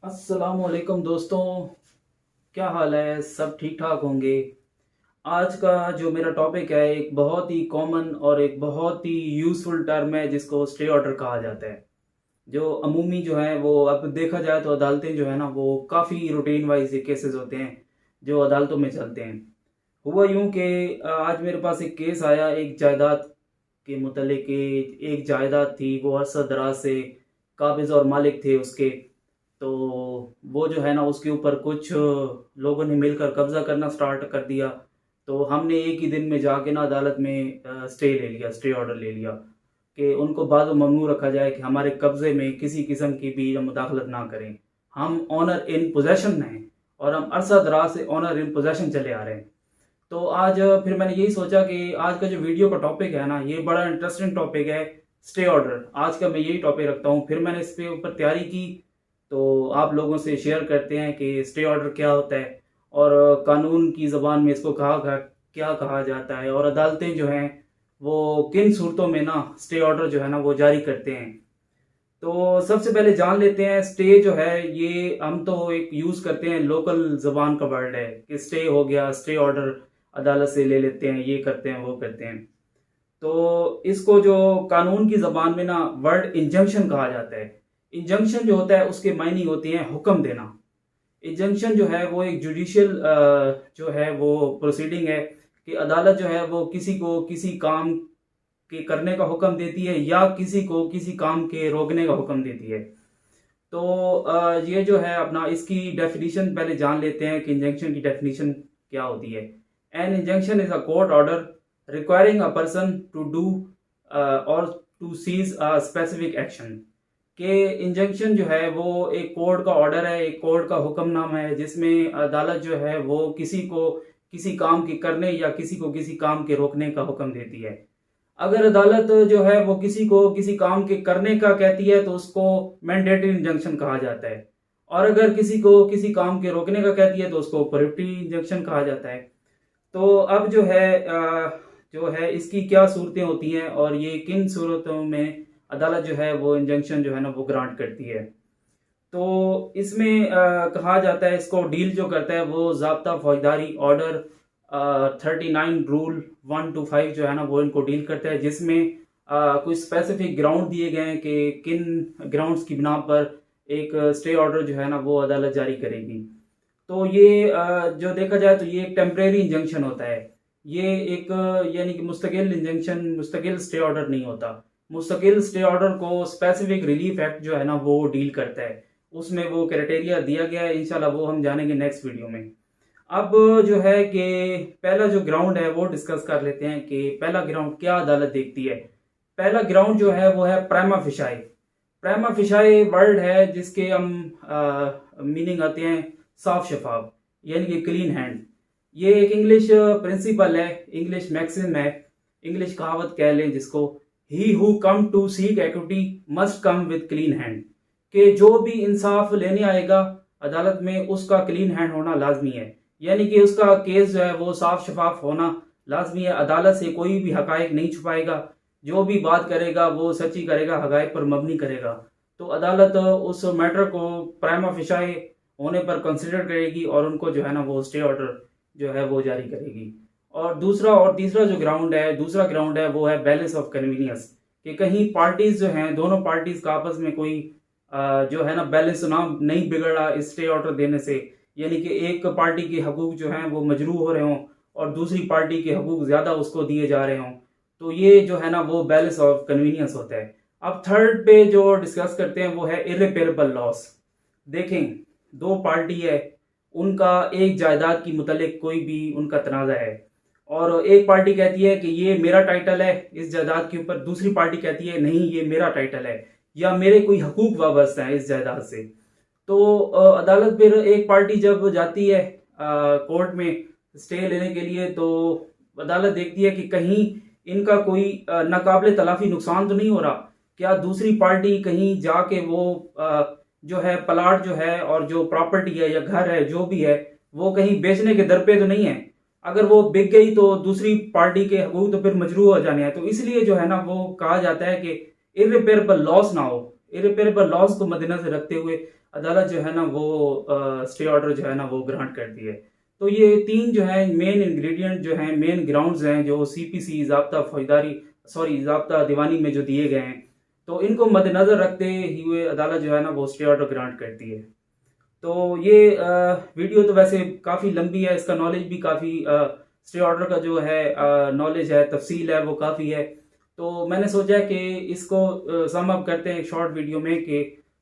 अस्सलामुअलैकुम दोस्तों, क्या हाल है? सब ठीक ठाक होंगे। आज का जो मेरा टॉपिक है एक बहुत ही कॉमन और एक बहुत ही यूज़फुल टर्म है जिसको स्टे ऑर्डर कहा जाता है। जो अमूमी जो है वो अब देखा जाए तो अदालतें जो है ना वो काफ़ी रूटीन वाइज ये केसेस होते हैं जो अदालतों में चलते हैं। हुआ यूं कि आज मेरे पास एक केस आया एक जायदाद के मुतल्लिक कि एक जायदाद थी वो अरसा दराज से काबिज और मालिक थे उसके। तो वो जो है ना उसके ऊपर कुछ लोगों ने मिलकर कब्जा करना स्टार्ट कर दिया। तो हमने एक ही दिन में जाके ना अदालत में स्टे ले लिया, स्टे ऑर्डर ले लिया कि उनको बाद ममनू रखा जाए कि हमारे कब्जे में किसी किस्म की भी मुदाखलत ना करें। हम ऑनर इन पोजेशन हैं और हम अरसा दराज से ऑनर इन पोजेशन चले आ रहे हैं। तो आज फिर मैंने यही सोचा कि आज का जो वीडियो का टॉपिक है ना ये बड़ा इंटरेस्टिंग टॉपिक है। स्टे ऑर्डर आज का मैं यही टॉपिक रखता हूँ। फिर मैंने इस पे ऊपर तैयारी की तो आप लोगों से शेयर करते हैं कि स्टे ऑर्डर क्या होता है और कानून की ज़बान में इसको क्या कहा जाता है और अदालतें जो हैं वो किन सूरतों में ना स्टे ऑर्डर जो है ना वो जारी करते हैं। तो सबसे पहले जान लेते हैं स्टे जो है ये हम तो एक यूज़ करते हैं, लोकल ज़बान का वर्ड है कि स्टे हो गया, स्टे ऑर्डर अदालत से ले लेते हैं, ये करते हैं वो करते हैं। तो इसको जो कानून की ज़बान में ना वर्ड इंजंक्शन कहा जाता है। इंजंक्शन जो होता है उसके मायने होती हैं हुक्म देना। इंजंक्शन जो है वो एक जुडिशियल जो है वो प्रोसीडिंग है कि अदालत जो है वो किसी को किसी काम के करने का हुक्म देती है या किसी को किसी काम के रोकने का हुक्म देती है। तो ये जो है अपना इसकी डेफिनेशन पहले जान लेते हैं कि इंजंक्शन की डेफिनेशन क्या होती है। An injunction is a court order requiring a person to do or to cease a specific action. के इंजंक्शन जो है वो एक कोर्ट का ऑर्डर है, एक कोर्ट का हुक्मनामा है जिसमें अदालत जो है वो किसी को किसी काम के करने या किसी को किसी काम के रोकने का हुक्म देती है। अगर अदालत जो है वो किसी को किसी काम के करने का कहती है तो उसको मैंडेटरी इंजंक्शन कहा जाता है और अगर किसी को किसी काम के रोकने का कहती है तो उसको प्रोहिबिटरी इंजंक्शन कहा जाता है। तो अब जो है इसकी क्या सूरतें होती हैं और ये किन सूरतों में अदालत जो है वो इंजंक्शन जो है ना वो ग्रांट करती है। तो इसमें कहा जाता है इसको डील जो करता है वो ज़ाब्ता फौजदारी ऑर्डर 39 रूल 1 to 5 जो है ना वो इनको डील करता है जिसमें कुछ स्पेसिफिक ग्राउंड दिए गए हैं कि किन ग्राउंड्स की बिना पर एक स्टे ऑर्डर जो है ना वो अदालत जारी करेगी। तो ये जो देखा जाए तो ये एक टेम्परेरी इंजंक्शन होता है। ये एक यानी कि मुस्तकिल इंजंक्शन, मुस्तकिल स्टे ऑर्डर नहीं होता। मुस्तकिल स्टे ऑर्डर को स्पेसिफिक रिलीफ एक्ट जो है ना वो डील करता है, उसमें वो क्राइटेरिया दिया गया है। इंशाल्लाह वो हम जानेंगे नेक्स्ट वीडियो में। अब जो है कि पहला जो ग्राउंड है वो डिस्कस कर लेते हैं कि पहला ग्राउंड क्या अदालत देखती है। पहला ग्राउंड जो है वो है prima fisheye. Prima fisheye word है जिसके हम मीनिंग आते हैं साफ शफाफ यानी कि क्लीन हैंड। ये एक इंग्लिश प्रिंसिपल है, इंग्लिश मैक्सिम है, इंग्लिश कहावत कह लें जिसको, he who come to seek equity must come with clean hand. कि जो भी इंसाफ लेने आएगा अदालत में उसका क्लीन हैंड होना लाजमी है, यानी कि उसका केस जो है वो साफ शफाफ होना लाजमी है। अदालत से कोई भी हकायक नहीं छुपाएगा, जो भी बात करेगा वो सच्ची करेगा, हकायक पर मबनी करेगा। तो अदालत उस मैटर को प्राइमा फिशाई होने पर कंसिडर करेगी और उनको जो है ना वो स्टे ऑर्डर जो है वो जारी करेगी। और तीसरा जो ग्राउंड है, दूसरा ग्राउंड है वो है बैलेंस ऑफ कन्वीनियंस। कि कहीं पार्टीज जो हैं, दोनों पार्टीज का आपस में कोई जो है ना बैलेंस ना नहीं बिगड़ा इस स्टे ऑर्डर देने से, यानी कि एक पार्टी के हकूक जो हैं वो मजरू हो रहे हों और दूसरी पार्टी के हकूक ज़्यादा उसको दिए जा रहे हों। तो ये जो है ना वो बैलेंस ऑफ कन्वीनियंस होता है। अब थर्ड पे जो डिस्कस करते हैं वो है इर्रिपेरेबल लॉस। देखें, दो पार्टी है, उनका एक जायदाद की मुतल्लिक कोई भी उनका तनाज़ा है और एक पार्टी कहती है कि ये मेरा टाइटल है इस जायदाद के ऊपर, दूसरी पार्टी कहती है नहीं ये मेरा टाइटल है या मेरे कोई हकूक वाबस्ता है इस जायदाद से। तो अदालत फिर एक पार्टी जब जाती है कोर्ट में स्टे लेने के लिए तो अदालत देखती है कि कहीं इनका कोई नाकाबिले तलाफी नुकसान तो नहीं हो रहा। क्या दूसरी पार्टी कहीं जाके वो जो है प्लाट जो है और जो प्रॉपर्टी है या घर है जो भी है वो कहीं बेचने के दर पे तो नहीं है। अगर वो बिक गई तो दूसरी पार्टी के हकूक तो फिर मजरू हो जाने हैं। तो इसलिए जो है ना वो कहा जाता है कि इर्रिपेरेबल लॉस ना हो, इरिपेरेबल लॉस को मद्देनजर रखते हुए अदालत जो है ना वो स्टे ऑर्डर जो है ना वो ग्रांट करती है। तो ये 3 जो है मेन इंग्रेडिएंट जो हैं, मेन ग्राउंड्स हैं जो सीपीसी ज़ाब्ता फौजदारी ज़ाब्ता दीवानी में जो दिए गए हैं, तो इनको मद्देनजर रखते हुए अदालत जो है ना वो स्टे ऑर्डर ग्रांट करती है। तो ये वीडियो तो वैसे काफ़ी लंबी है, इसका नॉलेज भी काफ़ी स्टे ऑर्डर का जो है नॉलेज है, तफसील है, वो काफ़ी है। तो मैंने सोचा कि इसको सम अप करते हैं एक शॉर्ट वीडियो में कि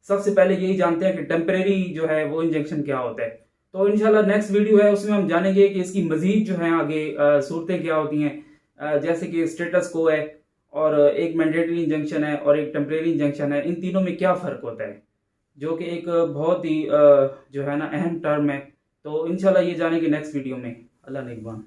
सबसे पहले यही जानते हैं कि टेम्परेरी जो है वो इंजेक्शन क्या होता है। तो इंशाल्लाह नेक्स्ट वीडियो है उसमें हम जानेंगे कि इसकी मजीद जो है आगे सूरतें क्या होती हैं, जैसे कि स्टेटस को है और एक मैंडेटरी इंजेक्शन है और एक टेम्परेरी इंजेक्शन है, इन तीनों में क्या फ़र्क होता है, जो कि एक बहुत ही जो है ना अहम टर्म है। तो इंशाल्लाह ये जानेंगे नेक्स्ट वीडियो में। अल्लाह निगहबान।